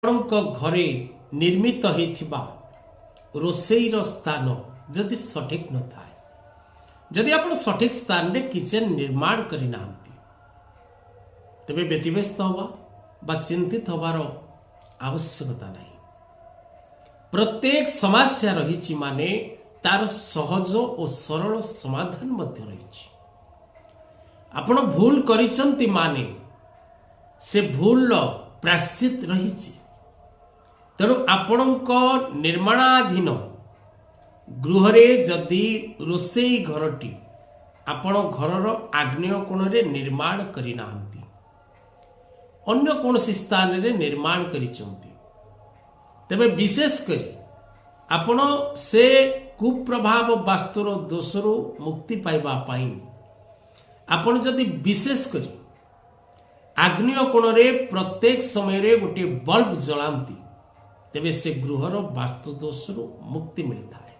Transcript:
घरे निर्मित होइथिबा रोषेईर स्थान जदि सठिक न थाए, जदि आप सठिक स्थान रे किचन निर्माण करना तेबे व्यतिव्यस्त हवा बा चिंतित हबार आवश्यकता नहीं। प्रत्येक समस्या रही माने तार सहज और सरल समाधान मध्य रही। आपण भूल करिसंती माने से भूल प्रायश्चित रही। तेणु आपणक निर्माणाधीन गृहरे जदि रोषेई घरटी आपण घरर आग्नेय कोण रे निर्माण करिना अन्य कौनसी स्थान रे निर्माण करिसंती, तेबे विशेष करी आपण से कुप्रभाव वास्तुर दोषरु मुक्ति पाइबा पाई आपण जदि विशेष करी आग्नेय कोण रे प्रत्येक समय रे गोटे बल्ब जलांती तेबे से गृहर वास्तु दोषरु मुक्ति मिलता है।